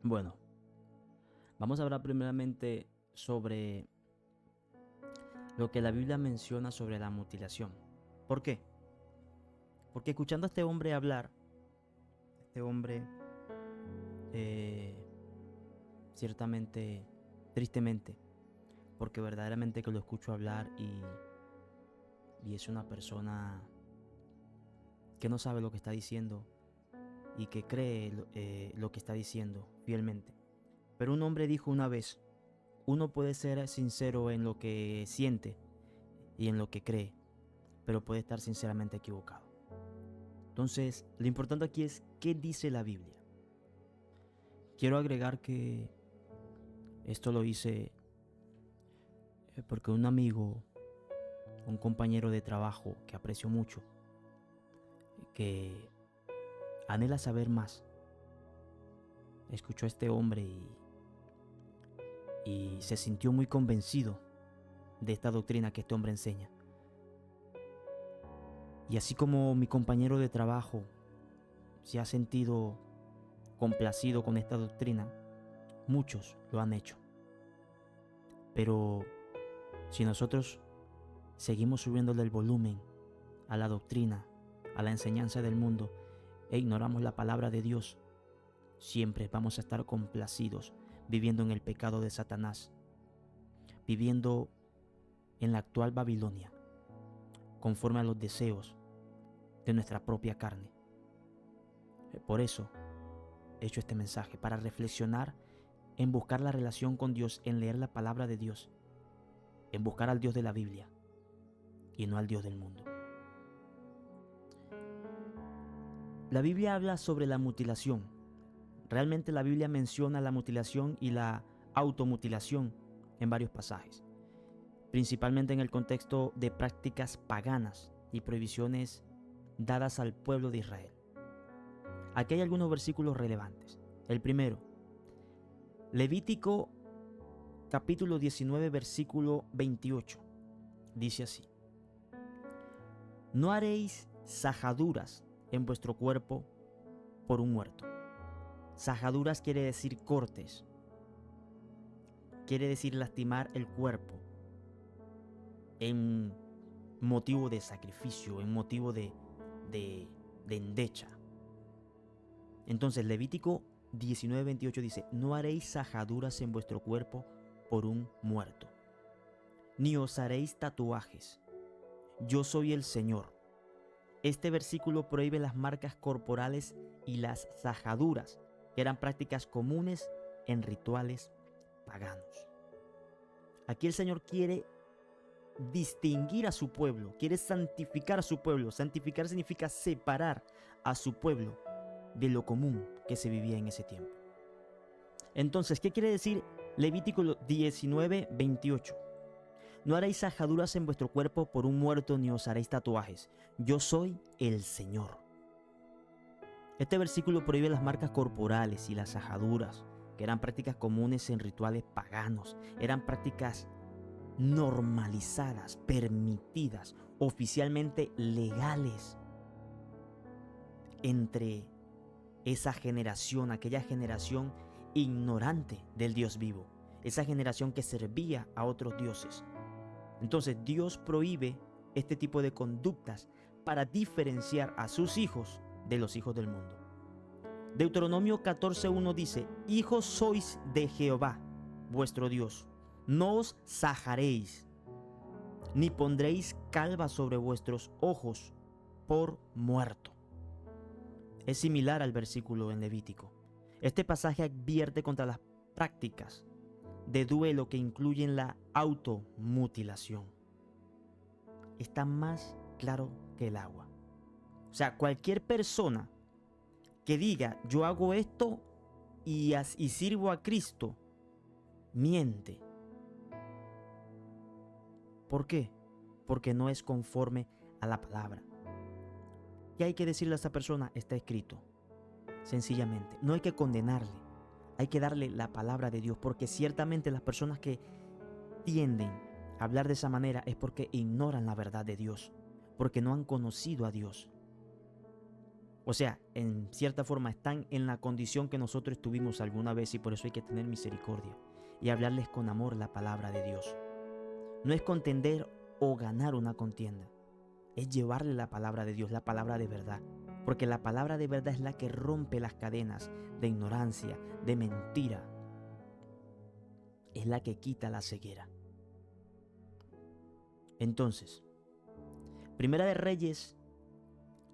Bueno, vamos a hablar primeramente sobre lo que la Biblia menciona sobre la mutilación. ¿Por qué? Porque escuchando a este hombre hablar, este hombre eh, ciertamente, tristemente, porque verdaderamente que lo escucho hablar y es una persona que no sabe lo que está diciendo y que cree lo que está diciendo fielmente. Pero un hombre dijo una vez, uno puede ser sincero en lo que siente y en lo que cree, pero puede estar sinceramente equivocado. Entonces, lo importante aquí es qué dice la Biblia. Quiero agregar que esto lo hice porque un amigo, un compañero de trabajo que aprecio mucho, que anhela saber más, escuchó a este hombre y se sintió muy convencido de esta doctrina que este hombre enseña. Y así como mi compañero de trabajo se ha sentido complacido con esta doctrina, muchos lo han hecho. Pero si nosotros seguimos subiéndole el volumen a la doctrina, a la enseñanza del mundo e ignoramos la palabra de Dios, siempre vamos a estar complacidos viviendo en el pecado de Satanás, viviendo en la actual Babilonia, conforme a los deseos de nuestra propia carne. Por eso he hecho este mensaje, para reflexionar en buscar la relación con Dios, en leer la palabra de Dios, en buscar al Dios de la Biblia y no al Dios del mundo. La Biblia habla sobre la mutilación. Realmente la Biblia menciona la mutilación y la automutilación en varios pasajes, principalmente en el contexto de prácticas paganas y prohibiciones dadas al pueblo de Israel. Aquí hay algunos versículos relevantes. El primero, Levítico capítulo 19, versículo 28, dice así: no haréis sajaduras en vuestro cuerpo por un muerto. Sajaduras quiere decir cortes, quiere decir lastimar el cuerpo en motivo de sacrificio, en motivo de endecha. Entonces Levítico 19:28 dice: no haréis sajaduras en vuestro cuerpo por un muerto, ni os haréis tatuajes. Yo soy el Señor. Este versículo prohíbe las marcas corporales y las sajaduras, que eran prácticas comunes en rituales paganos. Aquí el Señor quiere distinguir a su pueblo, quiere santificar a su pueblo. Santificar significa separar a su pueblo de lo común que se vivía en ese tiempo. Entonces, ¿qué quiere decir Levítico 19:28? No haréis sajaduras en vuestro cuerpo por un muerto, ni os haréis tatuajes. Yo soy el Señor. Este versículo prohíbe las marcas corporales y las sajaduras, que eran prácticas comunes en rituales paganos. Eran prácticas normalizadas, permitidas, oficialmente legales entre esa generación, aquella generación ignorante del Dios vivo, esa generación que servía a otros dioses. Entonces Dios prohíbe este tipo de conductas para diferenciar a sus hijos de los hijos del mundo. Deuteronomio 14:1 dice: hijos sois de Jehová, vuestro Dios. No os sajaréis, ni pondréis calva sobre vuestros ojos por muerto. Es similar al versículo en Levítico. Este pasaje advierte contra las prácticas de duelo que incluyen la automutilación. Está más claro que el agua. O sea, cualquier persona que diga yo hago esto y sirvo a Cristo, miente. ¿Por qué? Porque no es conforme a la palabra. ¿Qué hay que decirle a esta persona? Está escrito. Sencillamente, no hay que condenarle, hay que darle la palabra de Dios, porque ciertamente las personas que tienden a hablar de esa manera es porque ignoran la verdad de Dios, porque no han conocido a Dios. O sea, en cierta forma están en la condición que nosotros estuvimos alguna vez, y por eso hay que tener misericordia y hablarles con amor la palabra de Dios. No es contender o ganar una contienda, es llevarle la palabra de Dios, la palabra de verdad. Porque la palabra de verdad es la que rompe las cadenas de ignorancia, de mentira. Es la que quita la ceguera. Entonces, Primera de Reyes,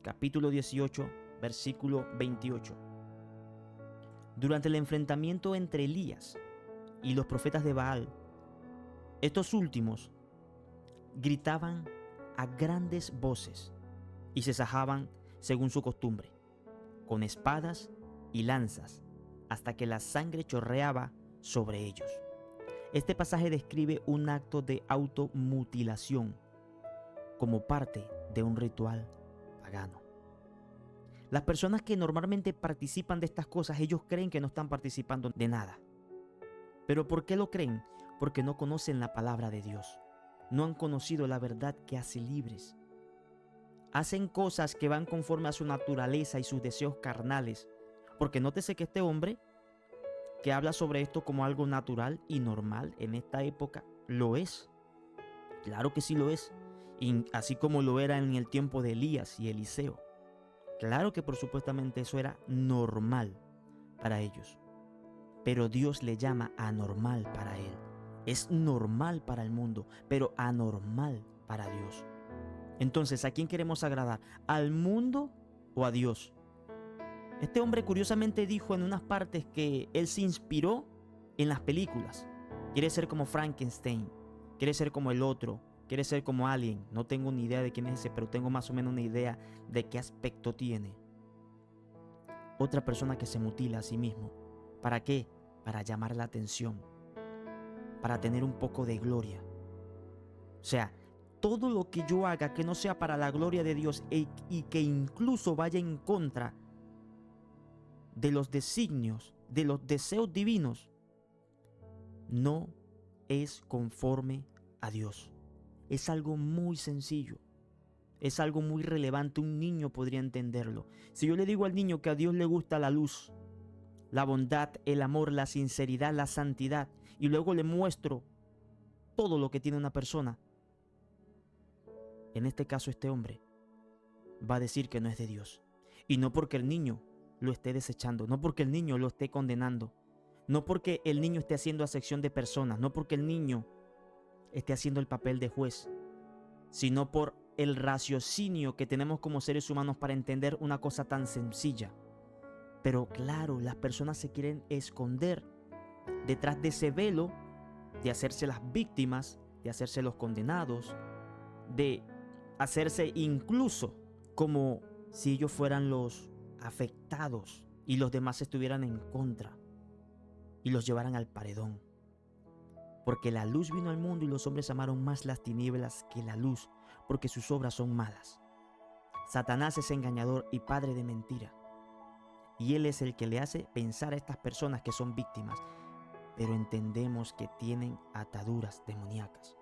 capítulo 18, versículo 28. Durante el enfrentamiento entre Elías y los profetas de Baal, estos últimos gritaban a grandes voces y se sajaban según su costumbre, con espadas y lanzas, hasta que la sangre chorreaba sobre ellos. Este pasaje describe un acto de automutilación como parte de un ritual pagano. Las personas que normalmente participan de estas cosas, ellos creen que no están participando de nada. ¿Pero por qué lo creen? Porque no conocen la palabra de Dios. No han conocido la verdad que hace libres. Hacen cosas que van conforme a su naturaleza y sus deseos carnales. Porque nótese que este hombre que habla sobre esto como algo natural y normal en esta época, lo es. Claro que sí lo es. Y así como lo era en el tiempo de Elías y Eliseo. Claro que por supuestamente eso era normal para ellos. Pero Dios le llama anormal para él. Es normal para el mundo, pero anormal para Dios. Entonces, ¿a quién queremos agradar? ¿Al mundo o a Dios? Este hombre curiosamente dijo en unas partes que él se inspiró en las películas. Quiere ser como Frankenstein, quiere ser como el otro, quiere ser como Alien. No tengo ni idea de quién es ese, pero tengo más o menos una idea de qué aspecto tiene. Otra persona que se mutila a sí mismo. ¿Para qué? Para llamar la atención, para tener un poco de gloria. O sea, todo lo que yo haga que no sea para la gloria de Dios y que incluso vaya en contra de los designios, de los deseos divinos, no es conforme a Dios. Es algo muy sencillo, es algo muy relevante. Un niño podría entenderlo. Si yo le digo al niño que a Dios le gusta la luz, la bondad, el amor, la sinceridad, la santidad, y luego le muestro todo lo que tiene una persona, en este caso este hombre va a decir que no es de Dios. Y no porque el niño lo esté desechando, no porque el niño lo esté condenando, no porque el niño esté haciendo acepción de personas, no porque el niño esté haciendo el papel de juez, sino por el raciocinio que tenemos como seres humanos para entender una cosa tan sencilla. Pero claro, las personas se quieren esconder detrás de ese velo de hacerse las víctimas, de hacerse los condenados, de hacerse incluso como si ellos fueran los afectados y los demás estuvieran en contra y los llevaran al paredón. Porque la luz vino al mundo y los hombres amaron más las tinieblas que la luz, porque sus obras son malas. Satanás es engañador y padre de mentira. Y él es el que le hace pensar a estas personas que son víctimas. Pero entendemos que tienen ataduras demoníacas.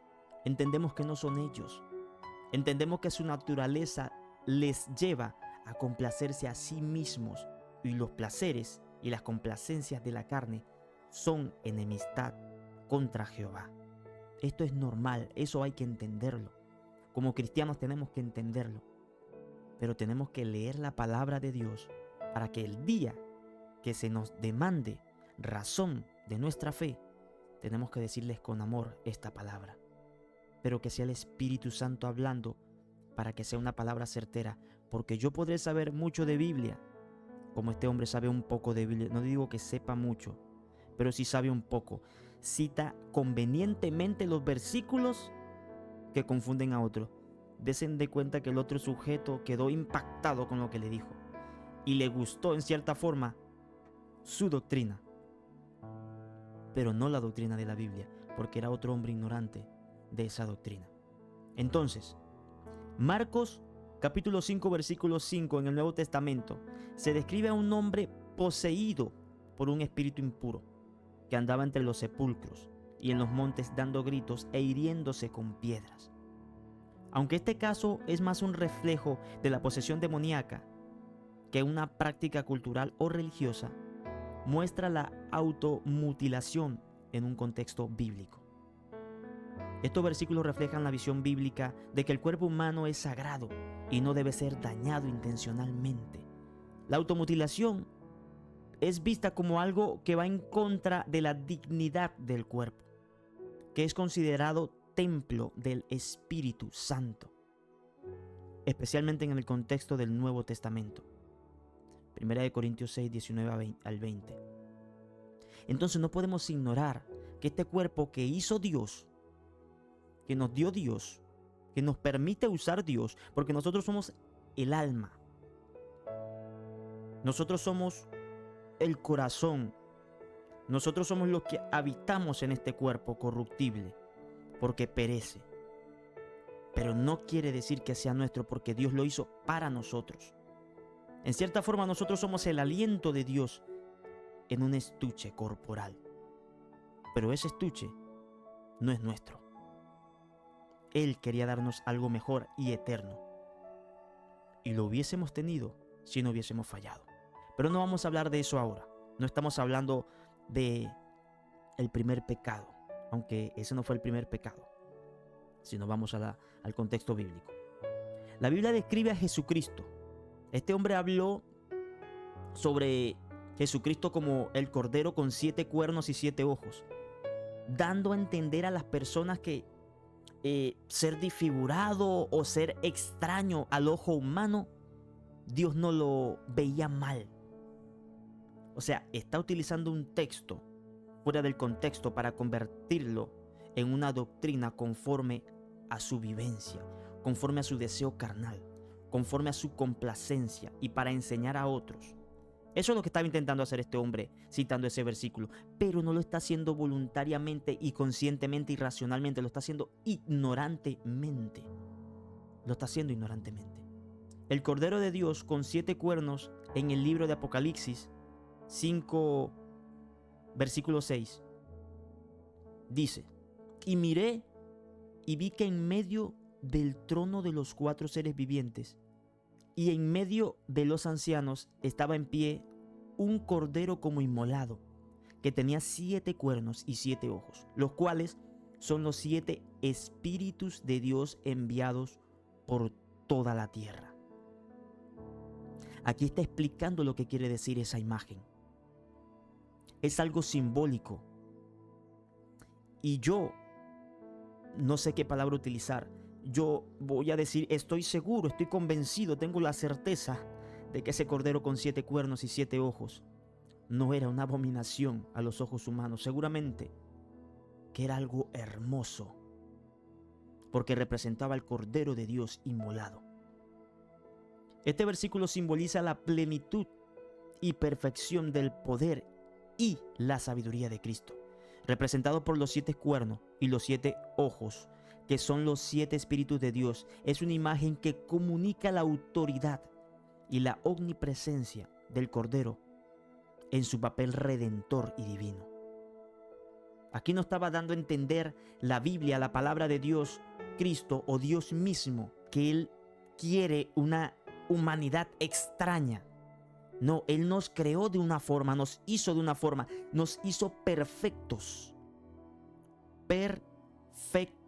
Entendemos que no son ellos. Entendemos que su naturaleza les lleva a complacerse a sí mismos. Y los placeres y las complacencias de la carne son enemistad contra Jehová. Esto es normal, eso hay que entenderlo. Como cristianos tenemos que entenderlo. Pero tenemos que leer la palabra de Dios para que el día que se nos demande razón de nuestra fe, tenemos que decirles con amor esta palabra. Pero que sea el Espíritu Santo hablando para que sea una palabra certera. Porque yo podré saber mucho de Biblia, como este hombre sabe un poco de Biblia. No digo que sepa mucho, pero sí sabe un poco. Cita convenientemente los versículos que confunden a otro. Desen de cuenta que el otro sujeto quedó impactado con lo que le dijo y le gustó en cierta forma su doctrina, pero no la doctrina de la Biblia, porque era otro hombre ignorante de esa doctrina. Entonces, Marcos capítulo 5 versículo 5 en el Nuevo Testamento se describe a un hombre poseído por un espíritu impuro que andaba entre los sepulcros y en los montes dando gritos e hiriéndose con piedras. Aunque este caso es más un reflejo de la posesión demoníaca que una práctica cultural o religiosa, muestra la automutilación en un contexto bíblico. Estos versículos reflejan la visión bíblica de que el cuerpo humano es sagrado y no debe ser dañado intencionalmente. La automutilación es vista como algo que va en contra de la dignidad del cuerpo, que es considerado templo del Espíritu Santo, especialmente en el contexto del Nuevo Testamento. 1 Corintios 6, 19 al 20. Entonces no podemos ignorar que este cuerpo que hizo Dios, que nos dio Dios, que nos permite usar Dios, porque nosotros somos el alma, nosotros somos el corazón, nosotros somos los que habitamos en este cuerpo corruptible, porque perece. Pero no quiere decir que sea nuestro, porque Dios lo hizo para nosotros. En cierta forma, nosotros somos el aliento de Dios en un estuche corporal. Pero ese estuche no es nuestro. Él quería darnos algo mejor y eterno. Y lo hubiésemos tenido si no hubiésemos fallado. Pero no vamos a hablar de eso ahora. No estamos hablando de el primer pecado, aunque ese no fue el primer pecado, sino vamos al contexto bíblico. La Biblia describe a Jesucristo. Este hombre habló sobre Jesucristo como el cordero con 7 cuernos y 7 ojos, dando a entender a las personas que ser disfigurado o ser extraño al ojo humano, Dios no lo veía mal. O sea, está utilizando un texto fuera del contexto para convertirlo en una doctrina conforme a su vivencia, conforme a su deseo carnal, conforme a su complacencia y para enseñar a otros. Eso es lo que estaba intentando hacer este hombre citando ese versículo, pero no lo está haciendo voluntariamente y conscientemente y racionalmente, lo está haciendo ignorantemente. Lo está haciendo ignorantemente. El Cordero de Dios con 7 cuernos en el libro de Apocalipsis 5, versículo 6, dice: y miré y vi que en medio del trono de los 4 seres vivientes y en medio de los ancianos estaba en pie un cordero como inmolado, que tenía 7 cuernos y 7 ojos, los cuales son los 7 espíritus de Dios enviados por toda la tierra. Aquí está explicando lo que quiere decir esa imagen. Es algo simbólico. Y yo no sé qué palabra utilizar. Yo voy a decir, estoy seguro, estoy convencido, tengo la certeza de que ese cordero con 7 cuernos y 7 ojos no era una abominación a los ojos humanos. Seguramente que era algo hermoso, porque representaba al Cordero de Dios inmolado. Este versículo simboliza la plenitud y perfección del poder y la sabiduría de Cristo, representado por los 7 cuernos y los 7 ojos, que son los 7 espíritus de Dios. Es una imagen que comunica la autoridad y la omnipresencia del Cordero en su papel redentor y divino. Aquí no estaba dando a entender la Biblia, la palabra de Dios, Cristo o Dios mismo, que Él quiere una humanidad extraña. No, Él nos creó de una forma, nos hizo de una forma, nos hizo perfectos. Perfectos.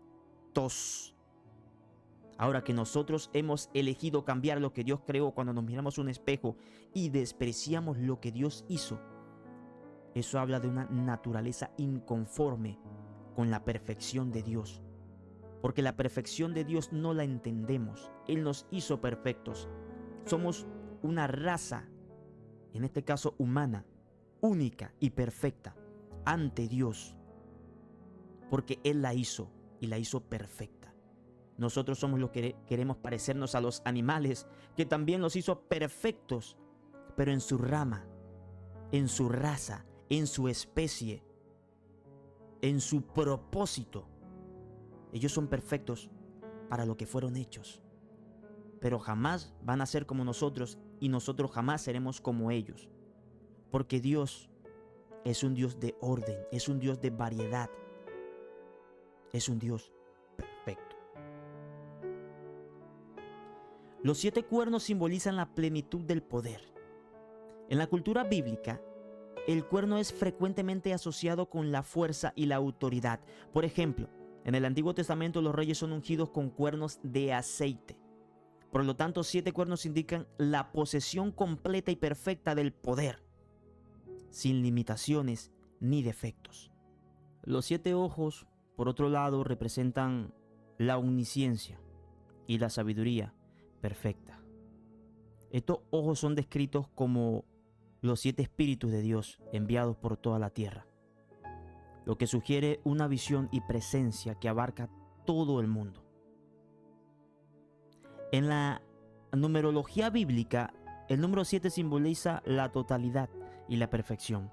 Ahora que nosotros hemos elegido cambiar lo que Dios creó cuando nos miramos un espejo y despreciamos lo que Dios hizo, eso habla de una naturaleza inconforme con la perfección de Dios. Porque la perfección de Dios no la entendemos. Él nos hizo perfectos. Somos una raza, en este caso humana, única y perfecta ante Dios, porque Él la hizo y la hizo perfecta. Nosotros somos los que queremos parecernos a los animales, que también los hizo perfectos, pero en su rama, en su raza, en su especie, en su propósito. Ellos son perfectos para lo que fueron hechos, pero jamás van a ser como nosotros y nosotros jamás seremos como ellos, porque Dios es un Dios de orden, es un Dios de variedad, es un Dios perfecto. Los 7 cuernos simbolizan la plenitud del poder. En la cultura bíblica, el cuerno es frecuentemente asociado con la fuerza y la autoridad. Por ejemplo, en el Antiguo Testamento los reyes son ungidos con cuernos de aceite. Por lo tanto, 7 cuernos indican la posesión completa y perfecta del poder, sin limitaciones ni defectos. Los 7 ojos, por otro lado, representan la omnisciencia y la sabiduría perfecta. Estos ojos son descritos como los 7 espíritus de Dios enviados por toda la tierra, lo que sugiere una visión y presencia que abarca todo el mundo. En la numerología bíblica, el número 7 simboliza la totalidad y la perfección,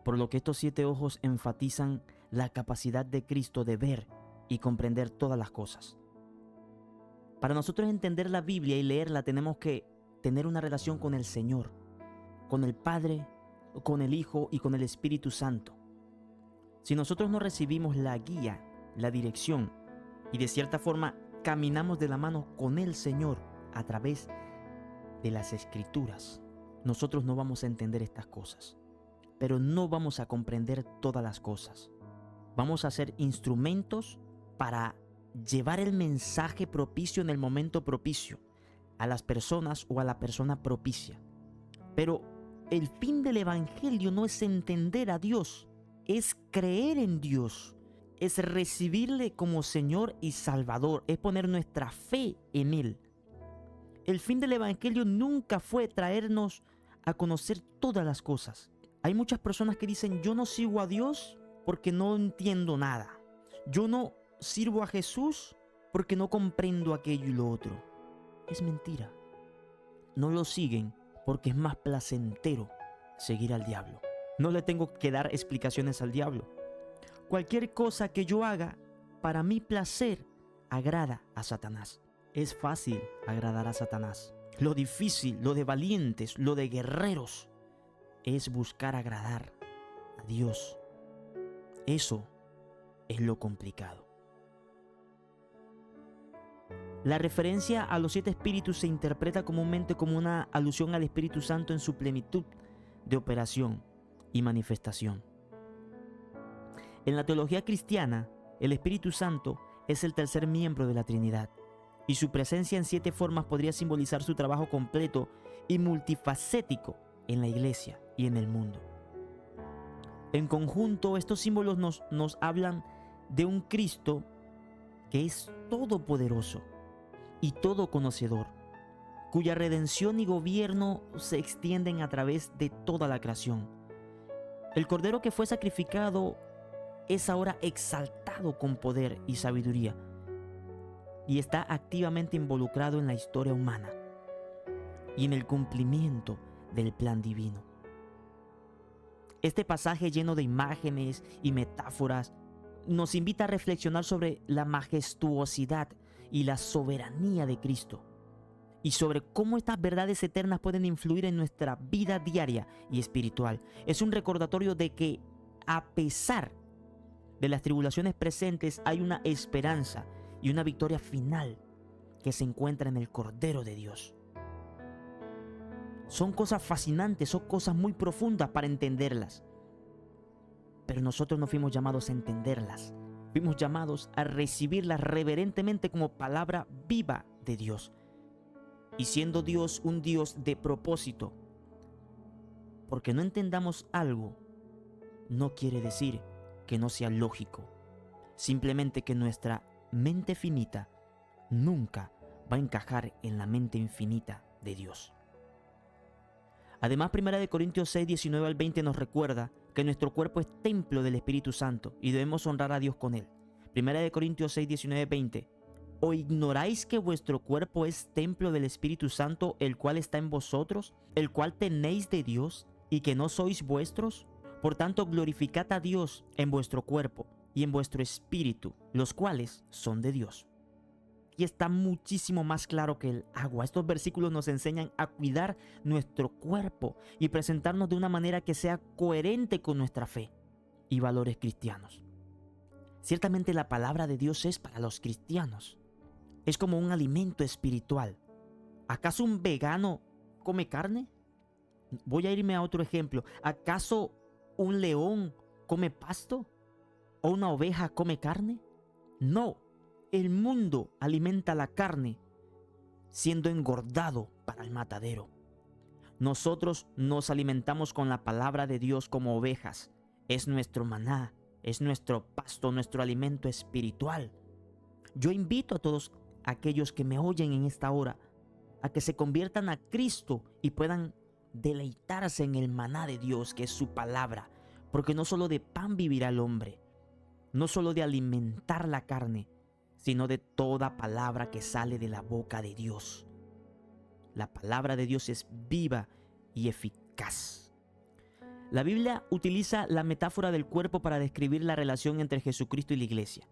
por lo que estos 7 ojos enfatizan la capacidad de Cristo de ver y comprender todas las cosas. Para nosotros entender la Biblia y leerla tenemos que tener una relación con el Señor, con el Padre, con el Hijo y con el Espíritu Santo. Si nosotros no recibimos la guía, la dirección y de cierta forma caminamos de la mano con el Señor a través de las Escrituras, nosotros no vamos a entender estas cosas, pero no vamos a comprender todas las cosas. Vamos a ser instrumentos para llevar el mensaje propicio en el momento propicio a las personas o a la persona propicia. Pero el fin del Evangelio no es entender a Dios, es creer en Dios, es recibirle como Señor y Salvador, es poner nuestra fe en Él. El fin del Evangelio nunca fue traernos a conocer todas las cosas. Hay muchas personas que dicen, yo no sigo a Dios porque no entiendo nada. Yo no sirvo a Jesús porque no comprendo aquello y lo otro. Es mentira. No lo siguen porque es más placentero seguir al diablo. No le tengo que dar explicaciones al diablo. Cualquier cosa que yo haga, para mi placer, agrada a Satanás. Es fácil agradar a Satanás. Lo difícil, lo de valientes, lo de guerreros, es buscar agradar a Dios. Eso es lo complicado. La referencia a los 7 espíritus se interpreta comúnmente como una alusión al Espíritu Santo en su plenitud de operación y manifestación. En la teología cristiana, el Espíritu Santo es el tercer miembro de la Trinidad, y su presencia en 7 formas podría simbolizar su trabajo completo y multifacético en la iglesia y en el mundo. En conjunto, estos símbolos nos hablan de un Cristo que es todopoderoso y todo conocedor, cuya redención y gobierno se extienden a través de toda la creación. El Cordero que fue sacrificado es ahora exaltado con poder y sabiduría y está activamente involucrado en la historia humana y en el cumplimiento del plan divino. Este pasaje lleno de imágenes y metáforas nos invita a reflexionar sobre la majestuosidad y la soberanía de Cristo y sobre cómo estas verdades eternas pueden influir en nuestra vida diaria y espiritual. Es un recordatorio de que a pesar de las tribulaciones presentes hay una esperanza y una victoria final que se encuentra en el Cordero de Dios. Son cosas fascinantes, son cosas muy profundas para entenderlas. Pero nosotros no fuimos llamados a entenderlas. Fuimos llamados a recibirlas reverentemente como palabra viva de Dios. Y siendo Dios un Dios de propósito, porque no entendamos algo, no quiere decir que no sea lógico. Simplemente que nuestra mente finita nunca va a encajar en la mente infinita de Dios. Además, 1 Corintios 6, 19 al 20 nos recuerda que nuestro cuerpo es templo del Espíritu Santo y debemos honrar a Dios con él. 1 Corintios 6, 19, 20. ¿O ignoráis que vuestro cuerpo es templo del Espíritu Santo, el cual está en vosotros, el cual tenéis de Dios, y que no sois vuestros? Por tanto, glorificad a Dios en vuestro cuerpo y en vuestro espíritu, los cuales son de Dios. Y está muchísimo más claro que el agua. Estos versículos nos enseñan a cuidar nuestro cuerpo y presentarnos de una manera que sea coherente con nuestra fe y valores cristianos. Ciertamente la palabra de Dios es para los cristianos. Es como un alimento espiritual. ¿Acaso un vegano come carne? Voy a irme a otro ejemplo. ¿Acaso un león come pasto o una oveja come carne? No, el mundo alimenta la carne siendo engordado para el matadero. Nosotros nos alimentamos con la palabra de Dios como ovejas. Es nuestro maná, es nuestro pasto, nuestro alimento espiritual. Yo invito a todos aquellos que me oyen en esta hora a que se conviertan a Cristo y puedan deleitarse en el maná de Dios, que es su palabra, porque no solo de pan vivirá el hombre, no solo de alimentar la carne, sino de toda palabra que sale de la boca de Dios. La palabra de Dios es viva y eficaz. La Biblia utiliza la metáfora del cuerpo para describir la relación entre Jesucristo y la iglesia.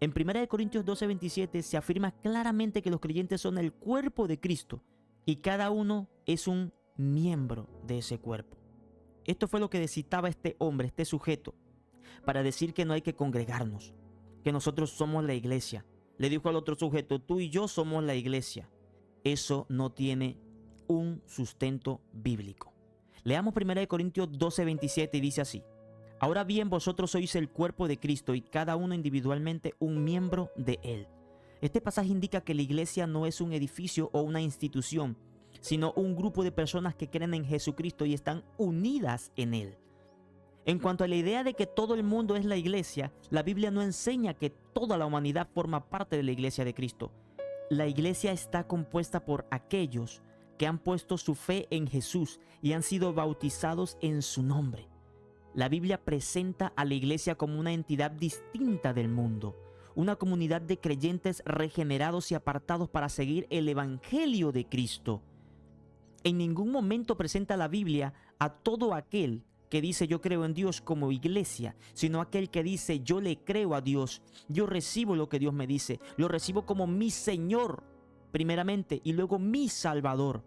En 1 Corintios 12:27 se afirma claramente que los creyentes son el cuerpo de Cristo y cada uno es un miembro de ese cuerpo. Esto fue lo que citaba este hombre, este sujeto, para decir que no hay que congregarnos, que nosotros somos la iglesia. Le dijo al otro sujeto, tú y yo somos la iglesia. Eso no tiene un sustento bíblico. Leamos 1 Corintios 12:27 y dice así: ahora bien, vosotros sois el cuerpo de Cristo y cada uno individualmente un miembro de él. Este pasaje indica que la iglesia no es un edificio o una institución, sino un grupo de personas que creen en Jesucristo y están unidas en él. En cuanto a la idea de que todo el mundo es la iglesia, la Biblia no enseña que toda la humanidad forma parte de la iglesia de Cristo. La iglesia está compuesta por aquellos que han puesto su fe en Jesús y han sido bautizados en su nombre. La Biblia presenta a la iglesia como una entidad distinta del mundo, una comunidad de creyentes regenerados y apartados para seguir el evangelio de Cristo. En ningún momento presenta la Biblia a todo aquel que dice yo creo en Dios como iglesia, sino aquel que dice yo le creo a Dios, yo recibo lo que Dios me dice, lo recibo como mi Señor primeramente y luego mi Salvador.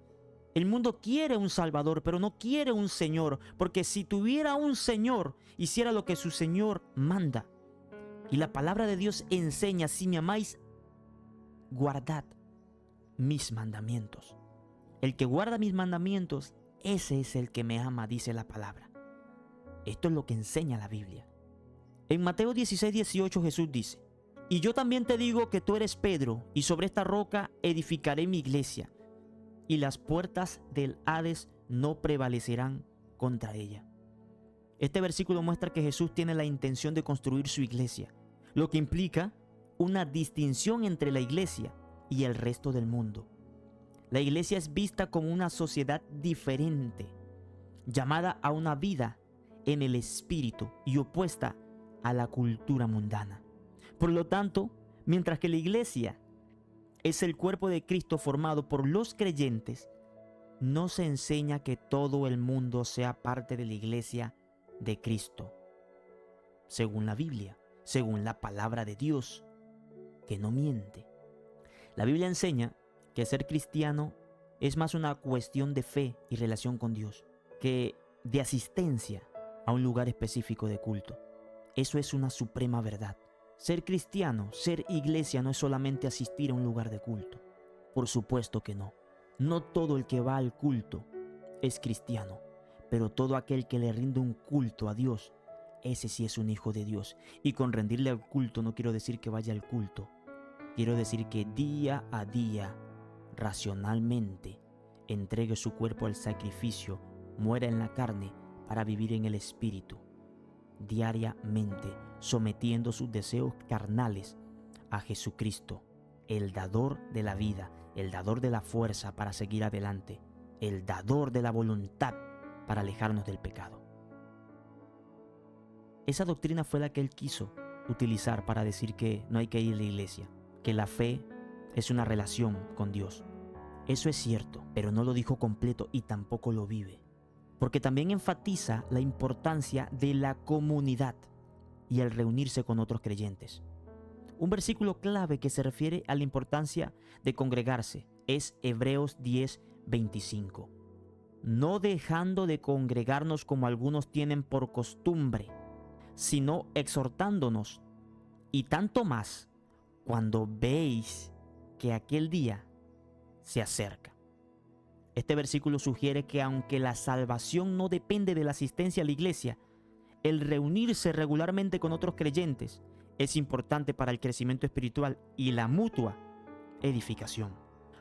El mundo quiere un Salvador, pero no quiere un Señor, porque si tuviera un Señor, hiciera lo que su Señor manda. Y la palabra de Dios enseña, si me amáis, guardad mis mandamientos. El que guarda mis mandamientos, ese es el que me ama, dice la palabra. Esto es lo que enseña la Biblia. En Mateo 16:18 Jesús dice: y yo también te digo que tú eres Pedro, y sobre esta roca edificaré mi iglesia, y las puertas del Hades no prevalecerán contra ella. Este versículo muestra que Jesús tiene la intención de construir su iglesia, lo que implica una distinción entre la iglesia y el resto del mundo. La iglesia es vista como una sociedad diferente, llamada a una vida en el espíritu y opuesta a la cultura mundana. Por lo tanto, mientras que la iglesia es el cuerpo de Cristo formado por los creyentes, no se enseña que todo el mundo sea parte de la iglesia de Cristo, según la Biblia, según la palabra de Dios, que no miente. La Biblia enseña que ser cristiano es más una cuestión de fe y relación con Dios que de asistencia a un lugar específico de culto. Eso es una suprema verdad. Ser cristiano, ser iglesia no es solamente asistir a un lugar de culto. Por supuesto que no. No todo el que va al culto es cristiano, pero todo aquel que le rinde un culto a Dios, ese sí es un hijo de Dios. Y con rendirle al culto no quiero decir que vaya al culto. Quiero decir que día a día, racionalmente, entregue su cuerpo al sacrificio, muera en la carne para vivir en el espíritu, diariamente sometiendo sus deseos carnales a Jesucristo, el dador de la vida, el dador de la fuerza para seguir adelante, el dador de la voluntad para alejarnos del pecado. Esa doctrina fue la que él quiso utilizar para decir que no hay que ir a la iglesia, que la fe es una relación con Dios. Eso es cierto, pero no lo dijo completo y tampoco lo vive, porque también enfatiza la importancia de la comunidad y el reunirse con otros creyentes. Un versículo clave que se refiere a la importancia de congregarse es Hebreos 10:25. No dejando de congregarnos como algunos tienen por costumbre, sino exhortándonos, y tanto más cuando veis que aquel día se acerca. Este versículo sugiere que aunque la salvación no depende de la asistencia a la iglesia, el reunirse regularmente con otros creyentes es importante para el crecimiento espiritual y la mutua edificación.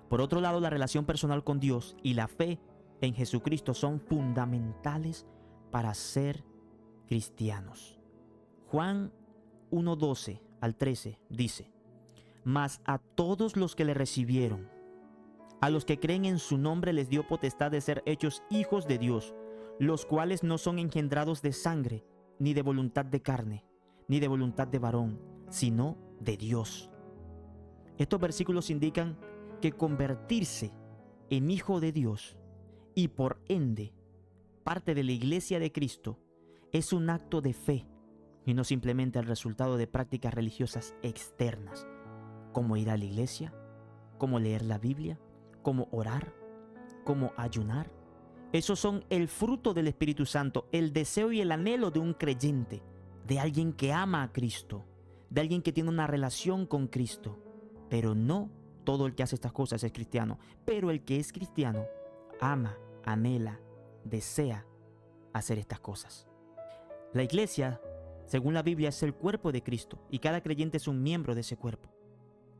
Por otro lado, la relación personal con Dios y la fe en Jesucristo son fundamentales para ser cristianos. Juan 1:12 al 13 dice: Mas a todos los que le recibieron, a los que creen en su nombre, les dio potestad de ser hechos hijos de Dios, los cuales no son engendrados de sangre, ni de voluntad de carne, ni de voluntad de varón, sino de Dios. Estos versículos indican que convertirse en hijo de Dios y por ende parte de la iglesia de Cristo es un acto de fe y no simplemente el resultado de prácticas religiosas externas, como ir a la iglesia, como leer la Biblia, como orar, como ayunar. Esos son el fruto del Espíritu Santo, el deseo y el anhelo de un creyente, de alguien que ama a Cristo, de alguien que tiene una relación con Cristo. Pero no todo el que hace estas cosas es cristiano. Pero el que es cristiano ama, anhela, desea hacer estas cosas. La iglesia, según la Biblia, es el cuerpo de Cristo y cada creyente es un miembro de ese cuerpo.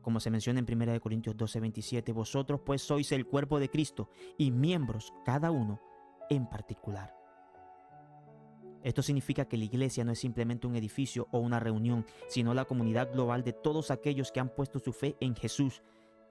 Como se menciona en 1 Corintios 12:27, vosotros pues sois el cuerpo de Cristo y miembros cada uno en particular. Esto significa que la iglesia no es simplemente un edificio o una reunión, sino la comunidad global de todos aquellos que han puesto su fe en Jesús.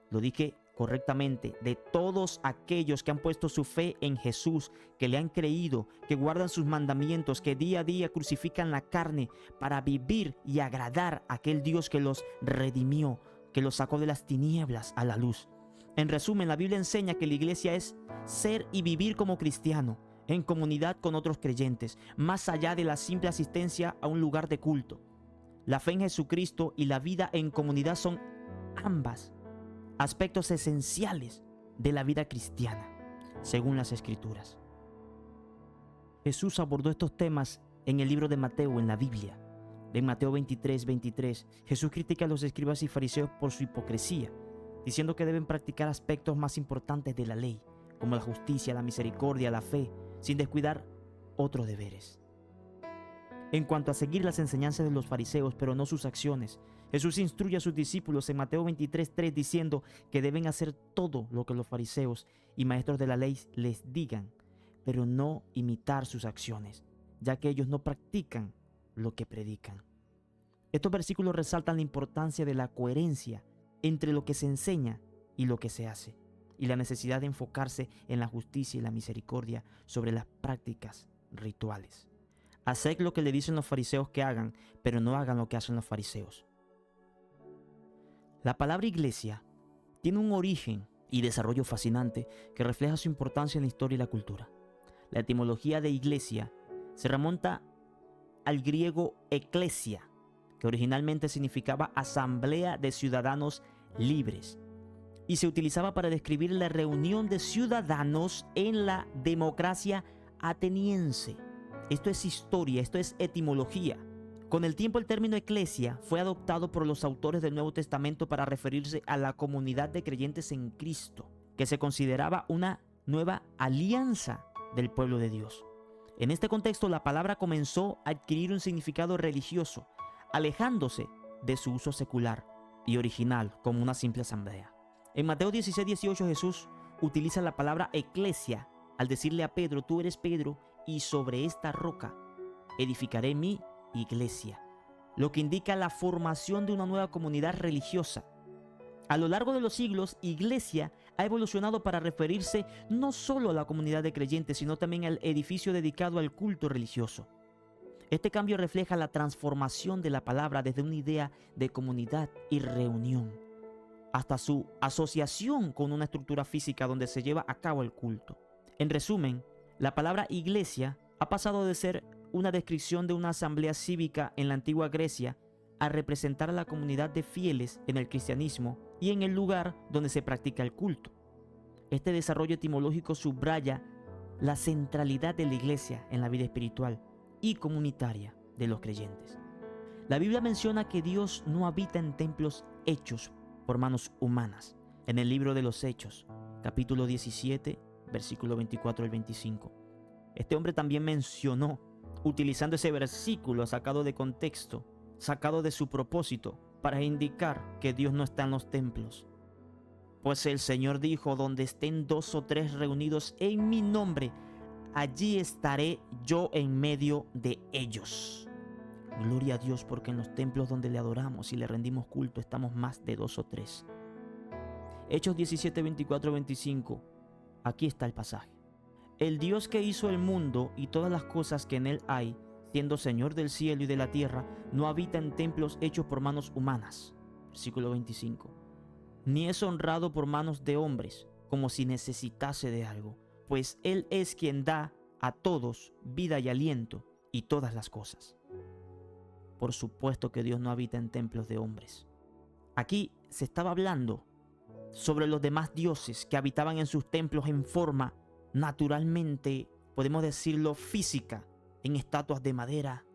Lo dije correctamente, de todos aquellos que han puesto su fe en Jesús, que le han creído, que guardan sus mandamientos, que día a día crucifican la carne para vivir y agradar a aquel Dios que los redimió, que los sacó de las tinieblas a la luz. En resumen, la Biblia enseña que la iglesia es ser y vivir como cristiano, en comunidad con otros creyentes, más allá de la simple asistencia a un lugar de culto. La fe en Jesucristo y la vida en comunidad son ambas aspectos esenciales de la vida cristiana, según las Escrituras. Jesús abordó estos temas en el libro de Mateo, en la Biblia. En Mateo 23:23, Jesús critica a los escribas y fariseos por su hipocresía, diciendo que deben practicar aspectos más importantes de la ley, como la justicia, la misericordia, la fe, sin descuidar otros deberes. En cuanto a seguir las enseñanzas de los fariseos, pero no sus acciones, Jesús instruye a sus discípulos en Mateo 23:3 diciendo que deben hacer todo lo que los fariseos y maestros de la ley les digan, pero no imitar sus acciones, ya que ellos no practican lo que predican. Estos versículos resaltan la importancia de la coherencia entre lo que se enseña y lo que se hace, y la necesidad de enfocarse en la justicia y la misericordia sobre las prácticas rituales. Haced lo que le dicen los fariseos que hagan, pero no hagan lo que hacen los fariseos. La palabra iglesia tiene un origen y desarrollo fascinante que refleja su importancia en la historia y la cultura. La etimología de iglesia se remonta al griego eklesia, que originalmente significaba asamblea de ciudadanos libres, y se utilizaba para describir la reunión de ciudadanos en la democracia ateniense. Esto es historia, esto es etimología. Con el tiempo el término eclesia fue adoptado por los autores del Nuevo Testamento para referirse a la comunidad de creyentes en Cristo, que se consideraba una nueva alianza del pueblo de Dios. En este contexto, la palabra comenzó a adquirir un significado religioso, alejándose de su uso secular y original como una simple asamblea. En Mateo 16:18 Jesús utiliza la palabra eclesia al decirle a Pedro: tú eres Pedro y sobre esta roca edificaré mi iglesia, lo que indica la formación de una nueva comunidad religiosa. A lo largo de los siglos, iglesia ha evolucionado para referirse no solo a la comunidad de creyentes, sino también al edificio dedicado al culto religioso. Este cambio refleja la transformación de la palabra desde una idea de comunidad y reunión hasta su asociación con una estructura física donde se lleva a cabo el culto. En resumen, la palabra iglesia ha pasado de ser una descripción de una asamblea cívica en la antigua Grecia a representar a la comunidad de fieles en el cristianismo y en el lugar donde se practica el culto. Este desarrollo etimológico subraya la centralidad de la iglesia en la vida espiritual y comunitaria de los creyentes. La Biblia menciona que Dios no habita en templos hechos por manos humanas. En el libro de los Hechos, capítulo 17, versículo 24 al 25. Este hombre también mencionó, utilizando ese versículo sacado de contexto, sacado de su propósito, para indicar que Dios no está en los templos. Pues el Señor dijo: donde estén 2 o 3 reunidos en mi nombre, allí estaré yo en medio de ellos. Gloria a Dios, porque en los templos donde le adoramos y le rendimos culto estamos más de 2 o 3. Hechos 17, 24, 25. Aquí está el pasaje. El Dios que hizo el mundo y todas las cosas que en él hay, siendo Señor del cielo y de la tierra, no habita en templos hechos por manos humanas. Versículo 25. Ni es honrado por manos de hombres, como si necesitase de algo, pues Él es quien da a todos vida y aliento y todas las cosas. Por supuesto que Dios no habita en templos de hombres. Aquí se estaba hablando sobre los demás dioses que habitaban en sus templos en forma naturalmente, podemos decirlo, física, en estatuas de madera,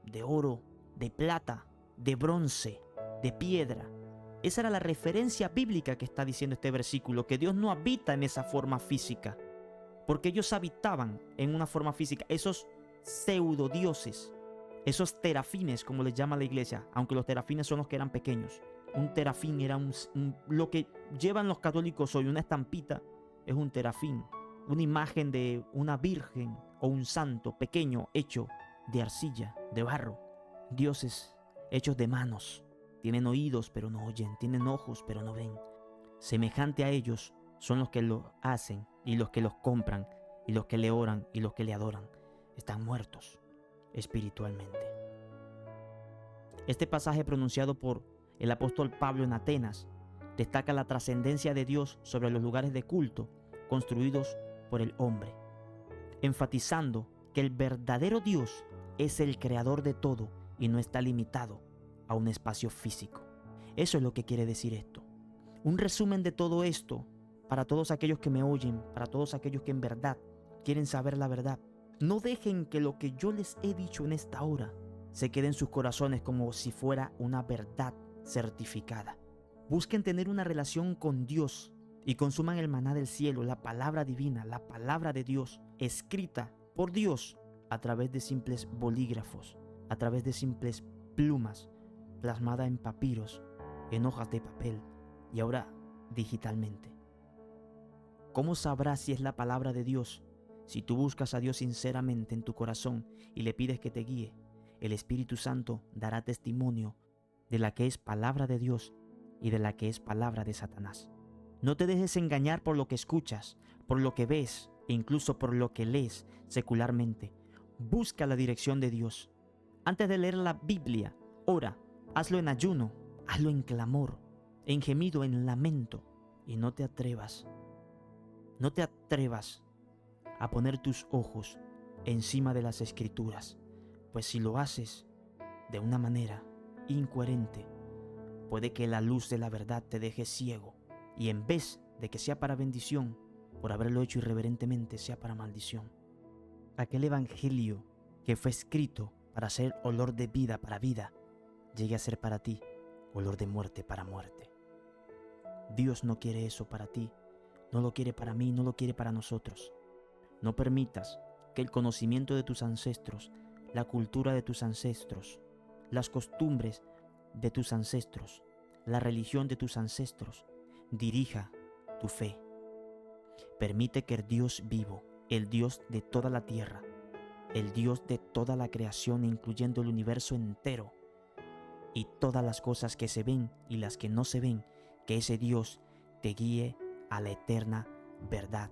de oro, de plata, de bronce, de piedra. Esa era la referencia bíblica que está diciendo este versículo, que Dios no habita en esa forma física, porque ellos habitaban en una forma física, esos pseudodioses, esos terafines, como les llama la iglesia, aunque los terafines son los que eran pequeños. Un terafín era lo que llevan los católicos hoy, una estampita, es un terafín, una imagen de una virgen o un santo pequeño hecho de arcilla, de barro. Dioses hechos de manos, tienen oídos pero no oyen, tienen ojos pero no ven. Semejante a ellos son los que lo hacen y los que los compran y los que le oran y los que le adoran. Están muertos espiritualmente. Este pasaje pronunciado por el apóstol Pablo en Atenas destaca la trascendencia de Dios sobre los lugares de culto construidos por el hombre, enfatizando que el verdadero Dios es el creador de todo y no está limitado a un espacio físico. Eso es lo que quiere decir esto. Un resumen de todo esto para todos aquellos que me oyen, para todos aquellos que en verdad quieren saber la verdad. No dejen que lo que yo les he dicho en esta hora se quede en sus corazones como si fuera una verdad certificada. Busquen tener una relación con Dios y consuman el maná del cielo, la palabra divina, la palabra de Dios, escrita por Dios a través de simples bolígrafos, a través de simples plumas, plasmada en papiros, en hojas de papel y ahora digitalmente. ¿Cómo sabrás si es la palabra de Dios? Si tú buscas a Dios sinceramente en tu corazón y le pides que te guíe, el Espíritu Santo dará testimonio de la que es palabra de Dios y de la que es palabra de Satanás. No te dejes engañar por lo que escuchas, por lo que ves e incluso por lo que lees secularmente. Busca la dirección de Dios. Antes de leer la Biblia, ora, hazlo en ayuno, hazlo en clamor, en gemido, en lamento, y no te atrevas a poner tus ojos encima de las Escrituras, pues si lo haces de una manera incoherente, puede que la luz de la verdad te deje ciego y en vez de que sea para bendición, por haberlo hecho irreverentemente, sea para maldición. Aquel evangelio que fue escrito para ser olor de vida para vida, llegue a ser para ti olor de muerte para muerte. Dios no quiere eso para ti, no lo quiere para mí, no lo quiere para nosotros. No permitas que el conocimiento de tus ancestros, la cultura de tus ancestros, las costumbres de tus ancestros, la religión de tus ancestros, dirija tu fe. Permite que el Dios vivo, el Dios de toda la tierra, el Dios de toda la creación, incluyendo el universo entero, y todas las cosas que se ven y las que no se ven, que ese Dios te guíe a la eterna verdad.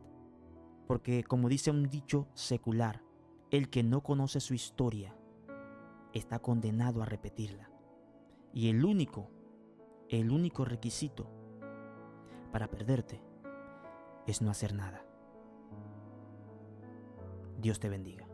Porque como dice un dicho secular, el que no conoce su historia está condenado a repetirla. Y el único requisito para perderte es no hacer nada. Dios te bendiga.